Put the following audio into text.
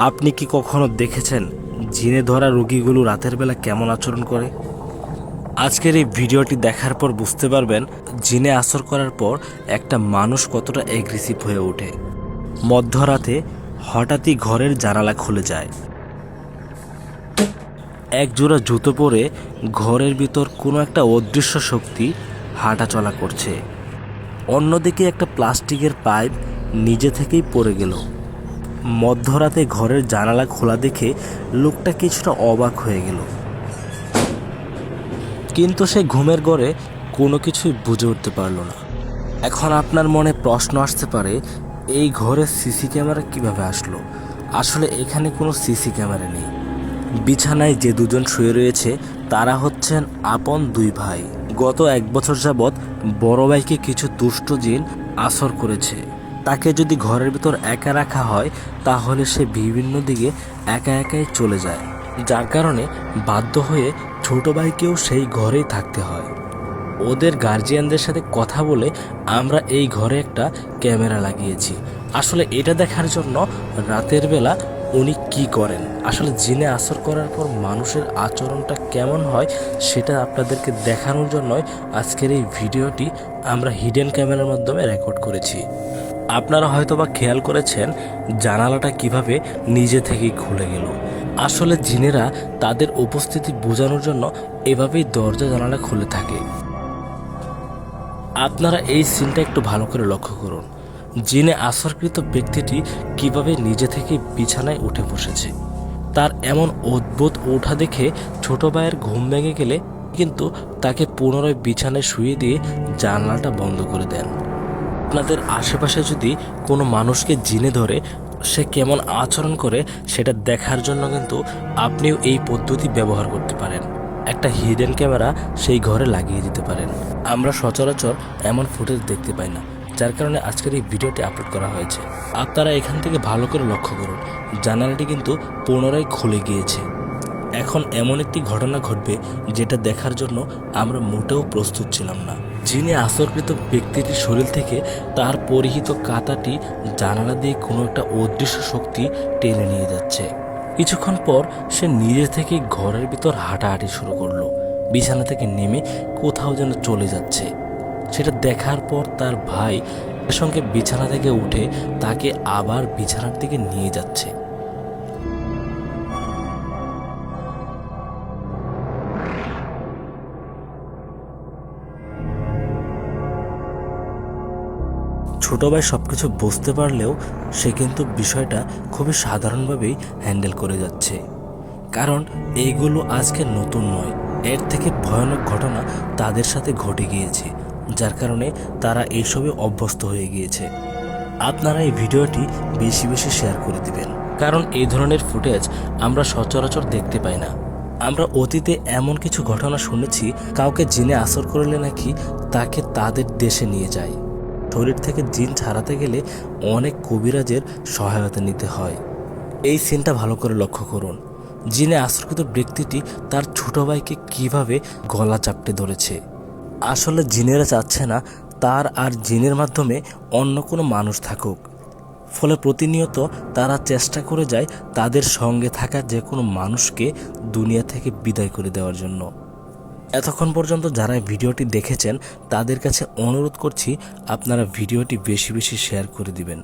আপনি কি কখনো দেখেছেন জিনে ধরা রোগীগুলো রাতের বেলা কেমন আচরণ করে? আজকের এই ভিডিওটি দেখার পর বুঝতে পারবেন জিনে আসর করার পর একটা মানুষ কতটা অ্যাগ্রেসিভ হয়ে ওঠে। মধ্যরাতে হঠাৎই ঘরের জানালা খুলে যায়। এক জোড়া জুতো পরে ঘরের ভিতর কোনো একটা অদৃশ্য শক্তি হাঁটা চলা করছে। অন্যদিকে একটা প্লাস্টিকের পাইপ নিজে থেকেই পড়ে গেল। মধ্যরাতে ঘরের জানালা খোলা দেখে লোকটা কিছুটা অবাক হয়ে গেল, কিন্তু সে ঘুমের ঘরে কোনো কিছুই বুঝে উঠতে পারল না। এখন আপনার মনে প্রশ্ন আসতে পারে, এই ঘরে সিসি ক্যামেরা কিভাবে আসলো? আসলে এখানে কোনো সিসি ক্যামেরা নেই। বিছানায় যে দুজন শুয়ে রয়েছে তারা হচ্ছেন আপন দুই ভাই। গত 1 বছর যাবৎ বড় ভাইকে কিছু দুষ্ট জিন আসর করেছে। তাকে যদি ঘরের ভিতর একা রাখা হয় তাহলে সে বিভিন্ন দিকে একা একাই চলে যায়, যার কারণে বাধ্য হয়ে ছোট ভাইকেও সেই ঘরেই থাকতে হয়। ওদের গার্জিয়ানদের সাথে কথা বলে আমরা এই ঘরে একটা ক্যামেরা লাগিয়েছি, আসলে এটা দেখার জন্য রাতের বেলা উনি কি করেন, আসলে জিনে আসর করার পর মানুষের আচরণটা কেমন হয় সেটা আপনাদেরকে দেখানোর জন্যই আজকের এই ভিডিওটি আমরা হিডেন ক্যামেরার মাধ্যমে রেকর্ড করেছি। আপনারা হয়তোবা খেয়াল করেছেন জানালাটা কিভাবে নিজে থেকেই খুলে গেল। আসলে জিনেরা তাদের উপস্থিতি বোঝানোর জন্য এভাবেই দরজা জানালা খুলে থাকে। আপনারা এই সিনটা একটু ভালো করে লক্ষ্য করুন, জিনে আসরকৃত ব্যক্তিটি কিভাবে নিজে থেকে বিছানায় উঠে বসেছে। তার এমন অদ্ভুত ওঠা দেখে ছোট ভাইয়ের ঘুম ভেঙে গেলে কিন্তু তাকে পুনরায় বিছানায় শুয়ে দিয়ে জানলাটা বন্ধ করে দেন। আপনাদের আশেপাশে যদি কোনো মানুষকে জিনে ধরে সে কেমন আচরণ করে সেটা দেখার জন্য কিন্তু আপনিও এই পদ্ধতি ব্যবহার করতে পারেন। একটা হিডেন ক্যামেরা সেই ঘরে লাগিয়ে দিতে পারেন। আমরা সচরাচর এমন ফুটেজ দেখতে পাই না, যার কারণে আজকের এই ভিডিওটি আপলোড করা হয়েছে। আপনারা এখান থেকে ভালো করে লক্ষ্য করুন, জানালাটি কিন্তু পুনরায় খুলে গিয়েছে। এখন এমন একটি ঘটনা ঘটবে যেটা দেখার জন্য আমরা মোটেও প্রস্তুত ছিলাম না। যিনি আসরকৃত ব্যক্তিটির শরীর থেকে তার পরিহিত কাঁথাটি জানালা দিয়ে কোনো একটা অদৃশ্য শক্তি টেনে নিয়ে যাচ্ছে। কিছুক্ষণ পর সে নিজে থেকে ঘরের ভিতর হাঁটাহাঁটি শুরু করলো। বিছানা থেকে নেমে কোথাও যেন চলে যাচ্ছে। সেটা দেখার পর তার ভাই সঙ্গে বিছানা থেকে উঠে তাকে আবার বিছানার দিকে নিয়ে যাচ্ছে। ছোট ভাই সবকিছু বুঝতে পারলেও সে কিন্তু বিষয়টা খুবই সাধারণভাবেই হ্যান্ডেল করে যাচ্ছে, কারণ এইগুলো আজকে নতুন নয়, এর থেকে ভয়ানক ঘটনা তাদের সাথে ঘটে গিয়েছে, যার কারণে তারা এইসবে অভ্যস্ত হয়ে গিয়েছে। আপনারা এই ভিডিওটি বেশি বেশি শেয়ার করে দিবেন, কারণ এই ধরনের ফুটেজ আমরা সচরাচর দেখতে পাই না। আমরা অতীতে এমন কিছু ঘটনা শুনেছি, কাউকে জিনে আসর করলে নাকি তাকে তাদের দেশে নিয়ে যায়। শরীর থেকে জিন ছাড়াতে গেলে অনেক কবিরাজের সহায়তা নিতে হয়। এই সিনটা ভালো করে লক্ষ্য করুন, জিনে আসরকৃত ব্যক্তিটি তার ছোট ভাইকে কিভাবে গলা চাপটে ধরেছে। আসলে জিনেরা চাচ্ছে না তার আর জিনের মাধ্যমে অন্য কোনো মানুষ থাকুক, ফলে প্রতিনিয়ত তারা চেষ্টা করে যায় তাদের সঙ্গে থাকা যে কোনো মানুষকে দুনিয়া থেকে বিদায় করে দেওয়ার জন্য। এতক্ষণ পর্যন্ত যারা ভিডিওটি দেখেছেন তাদের কাছে অনুরোধ করছি আপনারা ভিডিওটি বেশি বেশি শেয়ার করে দিবেন।